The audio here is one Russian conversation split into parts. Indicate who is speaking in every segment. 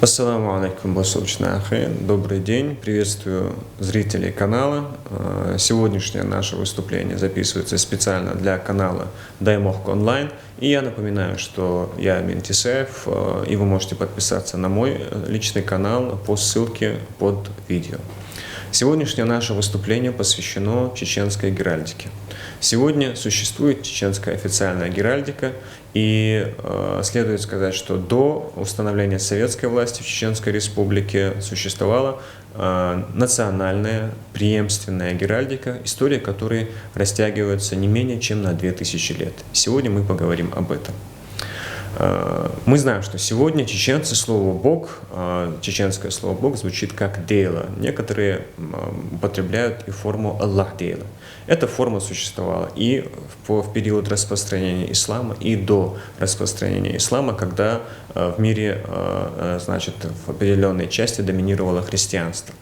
Speaker 1: Ассаламу алейкум, басулчна ахи. Добрый день, приветствую зрителей канала. Сегодняшнее наше выступление записывается специально для канала Даймохк онлайн. И я напоминаю, что я Амин Тисаев, и вы можете подписаться на мой личный канал по ссылке под видео. Сегодняшнее наше выступление посвящено чеченской геральдике. Сегодня существует чеченская официальная геральдика, и следует сказать, что до установления советской власти в Чеченской Республике существовала национальная преемственная геральдика, история которой растягивается не менее чем на 2000 лет. Сегодня мы поговорим об этом. Мы знаем, что сегодня чеченцы слово «бог», чеченское слово «бог» звучит как «дейла». Некоторые употребляют и форму «Аллах дейла». Эта форма существовала и в период распространения ислама, и до распространения ислама, когда в мире, в определенной части доминировало христианство.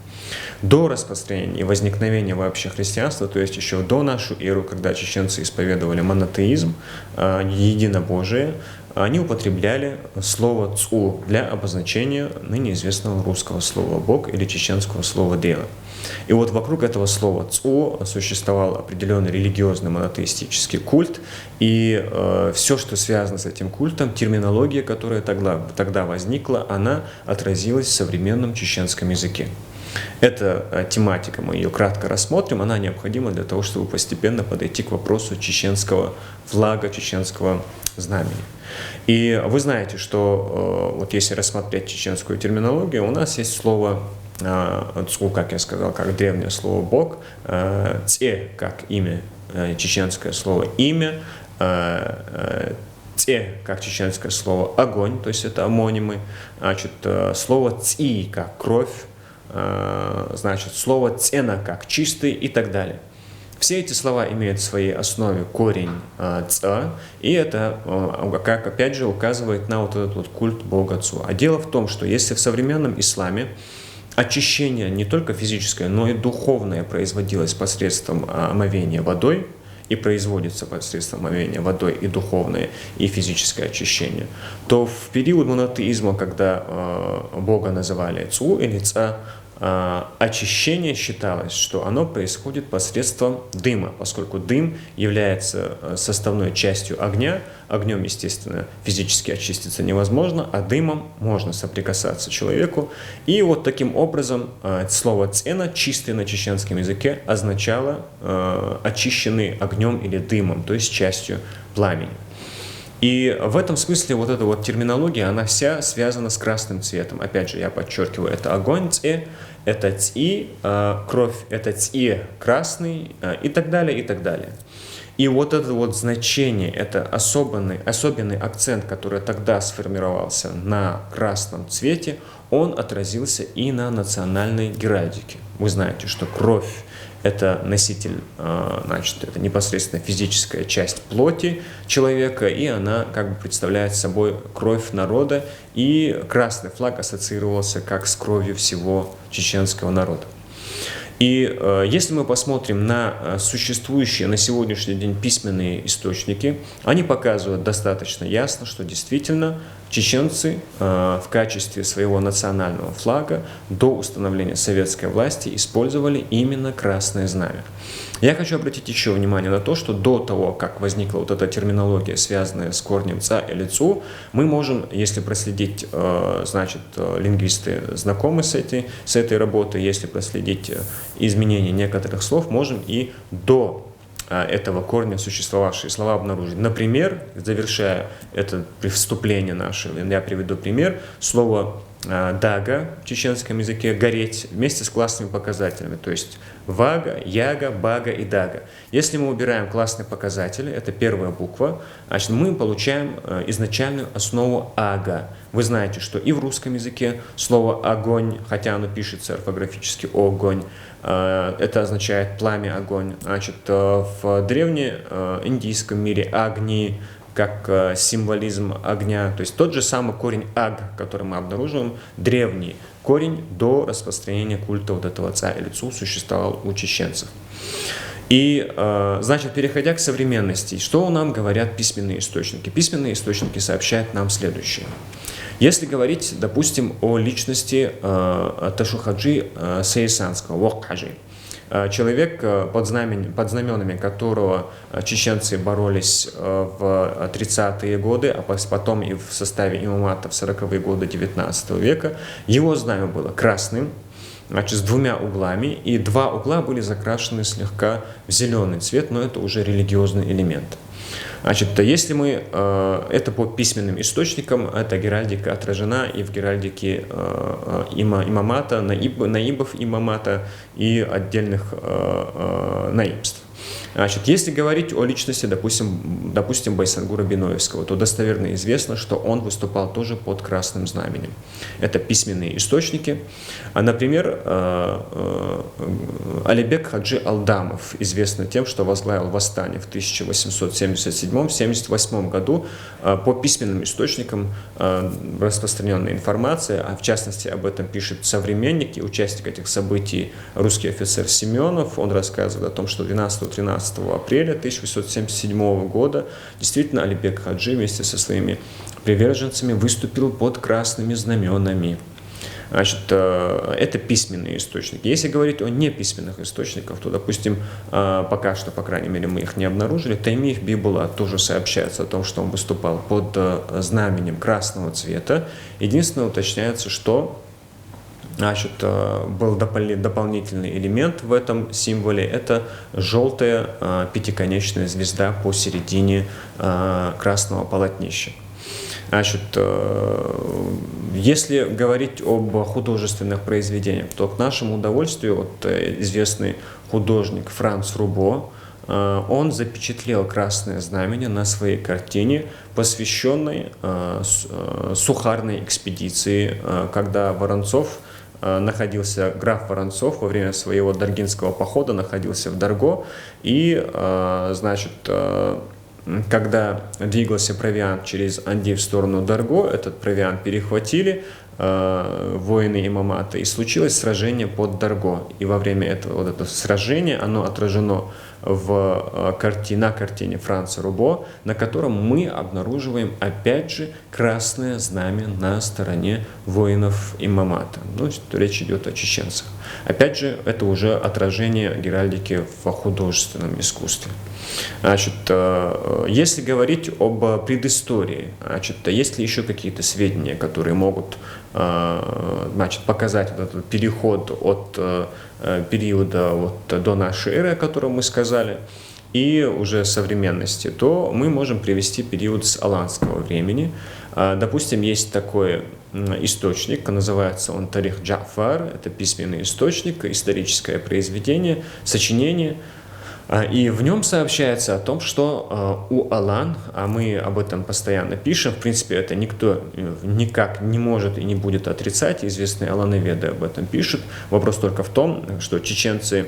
Speaker 1: До распространения и возникновения вообще христианства, то есть еще до нашу эру, когда чеченцы исповедовали монотеизм, единобожие, они употребляли слово «цу» для обозначения ныне известного русского слова «бог» или чеченского слова «дейла». И вот вокруг этого слова «цу» существовал определенный религиозный монотеистический культ, и все, что связано с этим культом, терминология, которая тогда возникла, она отразилась в современном чеченском языке. Эта тематика, мы ее кратко рассмотрим, она необходима для того, чтобы постепенно подойти к вопросу чеченского флага, чеченского знамени. И вы знаете, что вот если рассмотреть чеченскую терминологию, у нас есть слово «цу», как я сказал, как древнее слово «бог», «це», как имя, чеченское слово «имя», «це», как чеченское слово «огонь», то есть это амонимы, слово «ци», как «кровь», слово «цена», как «чистый» и так далее. Все эти слова имеют в своей основе корень «ца», и это, как опять же, указывает на вот этот вот культ Бога Цу. А дело в том, что если в современном исламе очищение не только физическое, но и духовное производилось посредством омовения водой, и производится посредством омовения водой и духовное, и физическое очищение, то в период монотеизма, когда Бога называли Цу или Ца, очищение считалось, что оно происходит посредством дыма, поскольку дым является составной частью огня. Огнем, естественно, физически очиститься невозможно, а дымом можно соприкасаться человеку. И вот таким образом слово «цена», чистый на чеченском языке, означало очищенный огнем или дымом, то есть частью пламени. И в этом смысле вот эта вот терминология, она вся связана с красным цветом. Опять же, я подчеркиваю, это огонь, «це», это «ци», кровь, это «ци», красный и так далее, и так далее. И вот это вот значение, это особенный акцент, который тогда сформировался на красном цвете, он отразился и на национальной геральдике. Вы знаете, что кровь — это носитель, это непосредственно физическая часть плоти человека, и она как бы представляет собой кровь народа, и красный флаг ассоциировался как с кровью всего чеченского народа. И если мы посмотрим на существующие на сегодняшний день письменные источники, они показывают достаточно ясно, что действительно чеченцы в качестве своего национального флага до установления советской власти использовали именно красное знамя. Я хочу обратить еще внимание на то, что до того, как возникла вот эта терминология, связанная с корнем «ца» или «цу», мы можем, если проследить, лингвисты знакомы с этой работой, если проследить изменение некоторых слов, можем и до этого корня существовавшие слова обнаружить. Например, завершая это вступление наше, я приведу пример, слово «дага» в чеченском языке «гореть» вместе с классными показателями, то есть «вага», «яга», «бага» и «дага». Если мы убираем классные показатели, это первая буква, значит, мы получаем изначальную основу «ага». Вы знаете, что и в русском языке слово «огонь», хотя оно пишется орфографически «огонь», это означает «пламя», «огонь». Значит, в древнеиндийском мире «агни» как символизм огня, то есть тот же самый корень «аг», который мы обнаруживаем, древний корень до распространения культа вот этого «ца» или «цу» существовал у чеченцев. И, переходя к современности, что нам говорят письменные источники? Письменные источники сообщают нам следующее. Если говорить, допустим, о личности Ташухаджи Саисанского, Вокхаджи, человек, под знаменами которого чеченцы боролись в 30-е годы, а потом и в составе имамата в 40-е годы 19 века, его знамя было красным, значит, с двумя углами, и два угла были закрашены слегка в зеленый цвет, но это уже религиозный элемент. Значит, если мы, это по письменным источникам, эта геральдика отражена и в геральдике имамата, наибов имамата и отдельных наибств. Значит, если говорить о личности, допустим, Байсангура Биноевского, то достоверно известно, что он выступал тоже под красным знаменем. Это письменные источники. Например, Алибек Хаджи Алдамов известный тем, что возглавил восстание в 1877-78 году. По письменным источникам распространенная информация, а в частности об этом пишет современник и участник этих событий русский офицер Семенов. Он рассказывает о том, что 12-13 апреля 1877 года действительно Алибек Хаджи вместе со своими приверженцами выступил под красными знаменами. Значит, это письменные источники. Если говорить о неписьменных источниках, то, допустим, пока что, по крайней мере, мы их не обнаружили. Таймиев Бибула тоже сообщается о том, что он выступал под знаменем красного цвета. Единственное, уточняется, что значит, был дополнительный элемент в этом символе. Это желтая пятиконечная звезда посередине красного полотнища. Значит, если говорить об художественных произведениях, то к нашему удовольствию вот, известный художник Франц Рубо, он запечатлел красное знамение на своей картине, посвященной сухарной экспедиции, когда граф Воронцов во время своего даргинского похода находился в Дарго, и, значит, когда двигался провиант через Анди в сторону Дарго, этот провиант перехватили воины имамата, и случилось сражение под Дарго. И во время этого сражения оно отражено на картине Франца Рубо, на котором мы обнаруживаем опять же красное знамя на стороне воинов имамата. Ну, речь идет о чеченцах. Опять же, это уже отражение геральдики в художественном искусстве. Значит, если говорить об предыстории, значит, есть ли еще какие-то сведения, которые могут, значит, показать этот переход от периода до нашей эры, о котором мы сказали, и уже современности, то мы можем привести период с аланского времени. Допустим, есть такой источник, называется он Тарих Джафар, это письменный источник, историческое произведение, сочинение. И в нем сообщается о том, что у Алан, а мы об этом постоянно пишем, в принципе, это никто никак не может и не будет отрицать, известные алановеды об этом пишут. Вопрос только в том, что чеченцы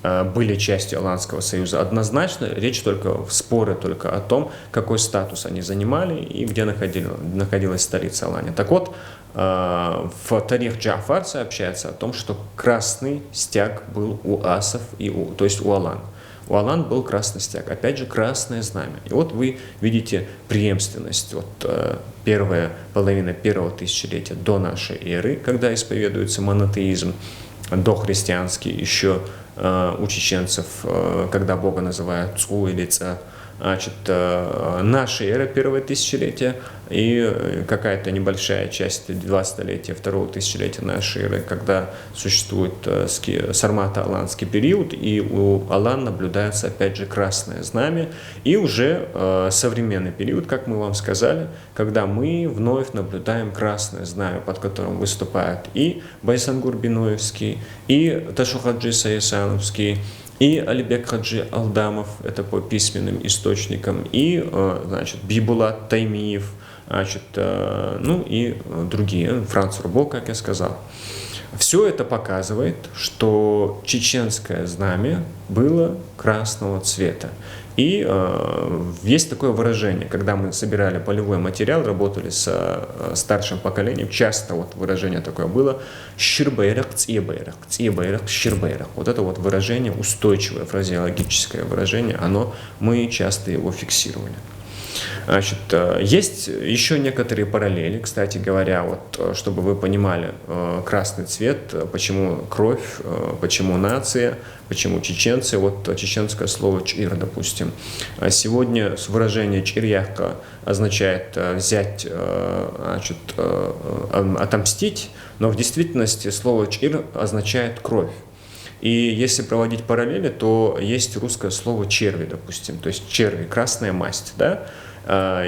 Speaker 1: были частью Аланского союза однозначно, речь споры только о том, какой статус они занимали и где находилась столица Алания. Так вот, в Тарих Джафар сообщается о том, что красный стяг был у асов, то есть у Алан. У Алан был красный стяг, опять же красное знамя. И вот вы видите преемственность. Вот первая половина первого тысячелетия до нашей эры, когда исповедуется монотеизм, дохристианский еще у чеченцев, когда Бога называют Цу или Ца. Значит, наша эра, первое тысячелетие, и какая-то небольшая часть, 2 столетия, второго тысячелетия нашей эры, когда существует сармато-аланский период, и у Алан наблюдается, опять же, красное знамя, и уже современный период, как мы вам сказали, когда мы вновь наблюдаем красное знамя, под которым выступают и Байсангур Биноевский, и Ташухаджи Саисановский, и Алибек Хаджи Алдамов, это по письменным источникам, и, значит, Бибулат Таймиев, значит, ну и другие, Франц Рубо, как я сказал. Все это показывает, что чеченское знамя было красного цвета. И есть такое выражение, когда мы собирали полевой материал, работали с старшим поколением, часто вот выражение такое было «щирбайрак, цьебайрак, цьебайрак, щирбайрак». Вот это вот выражение, устойчивое фразеологическое выражение, мы часто его фиксировали. Значит, есть еще некоторые параллели, кстати говоря, вот, чтобы вы понимали, красный цвет, почему кровь, почему нация, почему чеченцы. Вот чеченское слово «чир», допустим. Сегодня выражение «чирьяхка» означает взять, значит, отомстить, но в действительности слово «чир» означает кровь. И если проводить параллели, то есть русское слово «черви», допустим, то есть черви, красная масть, да?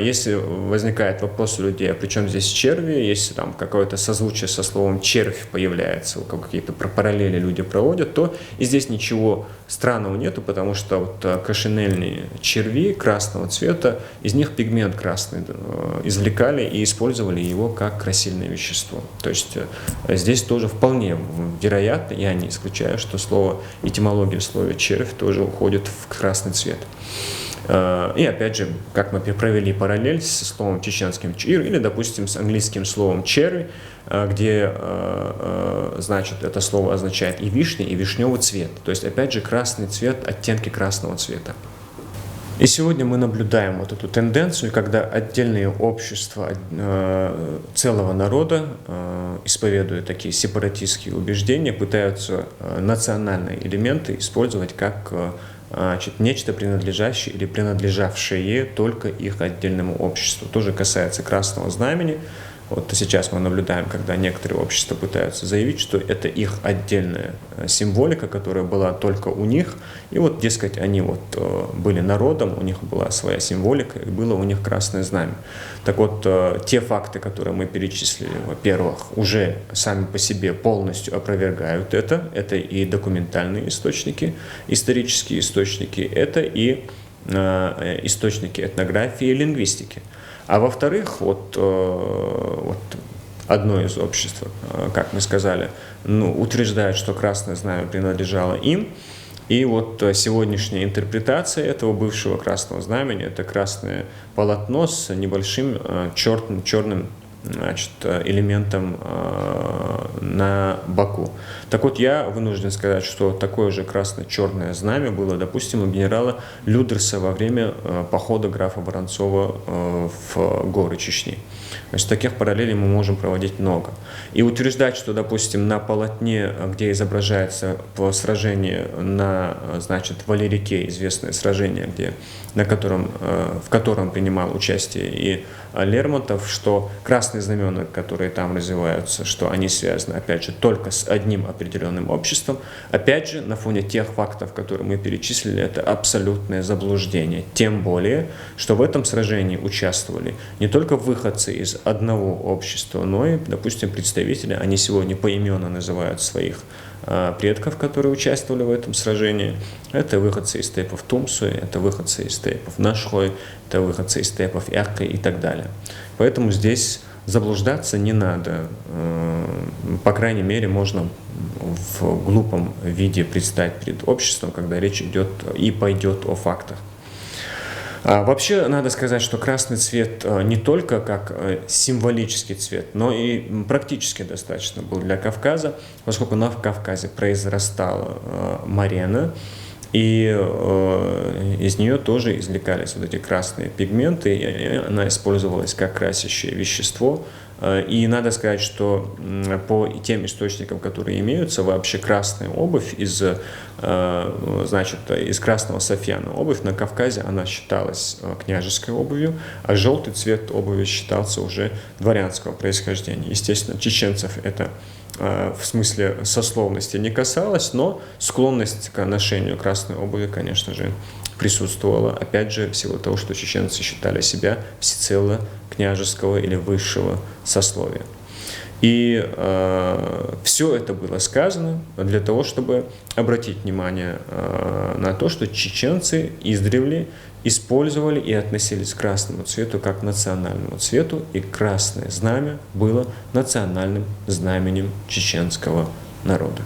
Speaker 1: Если возникает вопрос у людей, а при чем здесь черви, если там какое-то созвучие со словом червь появляется, какие-то параллели люди проводят, то и здесь ничего странного нету, потому что вот кошинельные черви красного цвета, из них пигмент красный извлекали и использовали его как красильное вещество. То есть здесь тоже вполне вероятно, я не исключаю, что этимология слова червь тоже уходит в красный цвет. И опять же, как мы провели параллель со словом чеченским «чир» или, допустим, с английским словом «черри», где, значит, это слово означает и вишня, и вишневый цвет. То есть, опять же, красный цвет, оттенки красного цвета. И сегодня мы наблюдаем вот эту тенденцию, когда отдельные общества целого народа, исповедуя такие сепаратистские убеждения, пытаются национальные элементы использовать как нечто принадлежащее или принадлежавшее только их отдельному обществу. Тоже касается красного знамени. Вот сейчас мы наблюдаем, когда некоторые общества пытаются заявить, что это их отдельная символика, которая была только у них. И вот, дескать, они вот были народом, у них была своя символика, и было у них красное знамя. Так вот, те факты, которые мы перечислили, во-первых, уже сами по себе полностью опровергают это. Это и документальные источники, исторические источники, это и источники этнографии и лингвистики. А во-вторых, вот одно из обществ, как мы сказали, утверждает, что красное знамя принадлежало им. И вот сегодняшняя интерпретация этого бывшего красного знамени – это красное полотно с небольшим черным, значит, элементом на боку. Так вот, я вынужден сказать, что такое же красно-черное знамя было, допустим, у генерала Людерса во время похода графа Воронцова в горы Чечни. Значит, таких параллелей мы можем проводить много. И утверждать, что, допустим, на полотне, где изображается сражение значит, Валерике, известное сражение, в котором принимал участие и Лермонтов, что красные знамена, которые там развиваются, что они связаны, опять же, только с одним определенным обществом. Опять же, на фоне тех фактов, которые мы перечислили, это абсолютное заблуждение. Тем более, что в этом сражении участвовали не только выходцы из одного общества, но и, допустим, представители, они сегодня поименно называют своих предков, которые участвовали в этом сражении. Это выходцы из степов Тумсу, это выходцы из степов Нашхой, это выходцы из степов Якы и так далее. Поэтому здесь заблуждаться не надо. По крайней мере, можно в глупом виде предстать перед обществом, когда речь идет и пойдет о фактах. Вообще, надо сказать, что красный цвет не только как символический цвет, но и практически достаточно был для Кавказа, поскольку на Кавказе произрастала марена, и из нее тоже извлекались вот эти красные пигменты, и она использовалась как красящее вещество. И надо сказать, что по тем источникам, которые имеются, вообще красная обувь из красного софьяна обувь на Кавказе, она считалась княжеской обувью, а желтый цвет обуви считался уже дворянского происхождения. Естественно, чеченцев это в смысле сословности не касалось, но склонность к ношению красной обуви, конечно же, присутствовала, опять же, в силу того, что чеченцы считали себя всецело княжеского или высшего сословия. И все это было сказано для того, чтобы обратить внимание на то, что чеченцы издревле использовали и относились к красному цвету как к национальному цвету, и красное знамя было национальным знаменем чеченского народа.